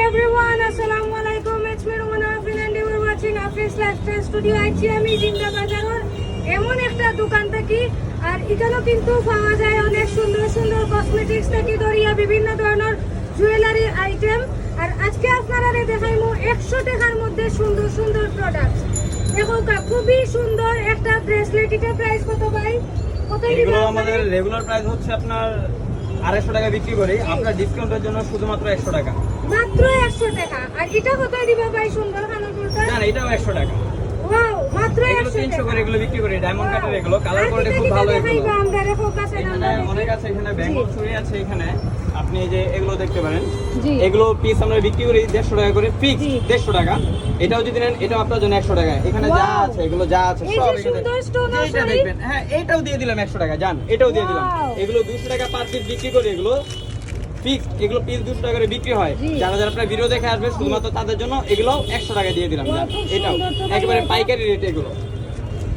everyone, assalamu alaikum. It's me Rumana Afrin and you are watching Afrin's Lifestyle Studio. আজকে আমি জিন্দা বাজারের এমন একটা দোকান থেকে আর এখানেও কিন্তু পাওয়া যায় অনেক সুন্দর সুন্দর কসমেটিক্স থেকে ধরিয়া বিভিন্ন ধরনের জুয়েলারি আইটেম। আর আজকে আপনারা দেখাইমু 100 টাকার মধ্যে সুন্দর সুন্দর প্রোডাক্টস। দেখো খুবই সুন্দর একটা ব্রেসলেট। এটা প্রাইস কত ভাই? কত দিবেন? এগুলো আমাদের রেগুলার প্রাইস হচ্ছে আপনার 250 টাকা বিক্রি করি, আপনার ডিসকাউন্টের জন্য শুধুমাত্র 100 টাকা। মাত্র 100 টাকা। আর এটা কত দিবা ভাই? সুন্দর কালারটা না এটাও 100 টাকা। ওয়াও, মাত্র 100 300 টাকা করে এগুলো বিক্রি করি। ডায়মন্ড কাটের এগুলো কালার কোয়ালিটি খুব ভালো। এগুলো আমরা দেখো কাছে এখানে অনেক আছে, এখানে বেঙ্গল চুড়ি আছে। এখানে আপনি এই যে এগুলো দেখতে পারেন, জি এগুলো পিস আমরা বিক্রি করি 150 টাকা করে ফিক্স, 150 টাকা। এটাও যদি নেন এটাও আপনার জন্য 100 টাকা। এখানে যা আছে এগুলো যা আছে সব এখানে এইটা দেখবেন। হ্যাঁ এটাও দিয়ে দিলাম 100 টাকা। জান এটাও দিয়ে দিলাম। এগুলো 200 টাকা পার পিস বিক্রি করি। এগুলো ফিক্স, এগুলো পিস 200 টাকা করে বিক্রি হয়। যারা যারা আপনার ভিডিও দেখে আসবে শুধুমাত্র তাদের জন্য এগুলো 100 টাকা দিয়ে দিলাম। জান এটাও একেবারে পাইকারি রেট। এগুলো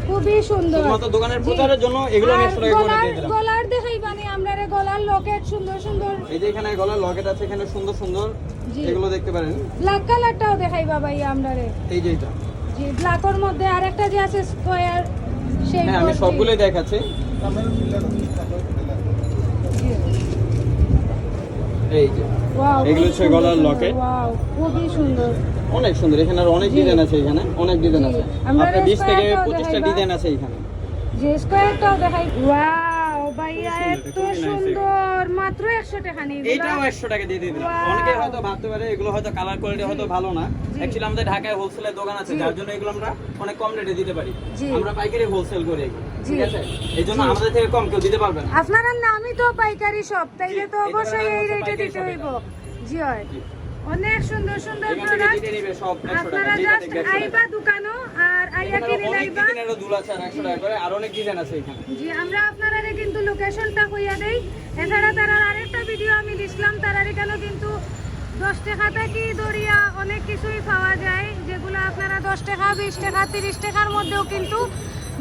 খুবই সুন্দর, শুধুমাত্র দোকানের প্রচারের জন্য এগুলো আমি 100 টাকা করে দিয়ে দিলাম। গলার দেখাইবানি আমরা রে গলার লকেট সুন্দর সুন্দর। এই যে এখানে গলার লকেট আছে, এখানে সুন্দর সুন্দর এগুলো দেখতে পারেন। ব্ল্যাক কালারটাও দেখাইবা ভাই আমরা রে। এই যে এটা জি, ব্ল্যাকের মধ্যে আরেকটা যে আছে স্কয়ার সেই। হ্যাঁ আমি সবগুলোই দেখাচ্ছি। এই যে ওয়াও, এগুলো হচ্ছে গলার লকেট। ওয়াও খুবই সুন্দর, অনেক সুন্দর। এখানে আর অনেক ডিজাইন আছে, এখানে অনেক ডিজাইন আছে। আমরা আপনার 20 থেকে স্কয়ারটাও 25টা দেখাইবা। ডিজাইন আছে এখানে। যে স্কয়ারটাও দেখাই। ওয়াও ভাইয়া খুবই এত সুন্দর, খুবই nice সুন্দর, মাত্র 100 টাকা নেই। এইটাও 100 টাকা দিয়ে দিলাম। Wow. অনেকে হয়তো ভাবতে পারে এগুলো হয়তো কালার কোয়ালিটি হয়তো ভালো না। অ্যাকচুয়ালি আমাদের ঢাকায় হোলসেলের দোকান আছে, যার জন্য এগুলো আমরা অনেক কম রেটে দিতে পারি। জি। আমরা পাইকারি হোলসেল করি এগুলো, জি। ঠিক আছে? এইজন্য আমাদের থেকে কম কেউ দিতে পারবে না। আপনার নামই তো পাইকারি শপ, তাইলে তো জি, অবশ্যই এই এই ধরনের রেটে পাইকারি দিতে shop হইব। এটা। জি হয়, জি। অনেক সুন্দর সুন্দর এখান থেকে প্রোডাক্ট। যেটা নিবে সব 100 টাকা। আপনারা যেটা জাস্ট দেখবে 100 টাকা। আইবা দোকানো আর আইয়া এখানে কিনে অনেক লাইবা। ডিজাইনেরও দুল আছে আর 100 টাকা করে, আর অনেক ডিজাইন আছে এখানে। জি, আমরা আপনারা কিন্তু লোকেশনটা কইয়া দেই। এছাড়া তার আরেকটা ভিডিও আমি দিছিলাম, তার এখানে কিন্তু 10 টাকা থেকে দরিয়া অনেক কিছুই পাওয়া যায়, যেগুলো আপনারা 10 টাকা 20 টাকা 30 টাকার মধ্যেও কিন্তু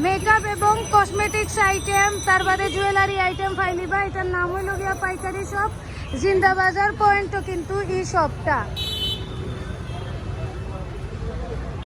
মেকআপ এবং কসমেটিক্স আইটেম, তার বাদে জুয়েলারি আইটেম পাইলিবা। এটার নাম হইল গিয়া পাইকারি শপ জিন্দা বাজার পয়েন্টও কিন্তু এই শপটা।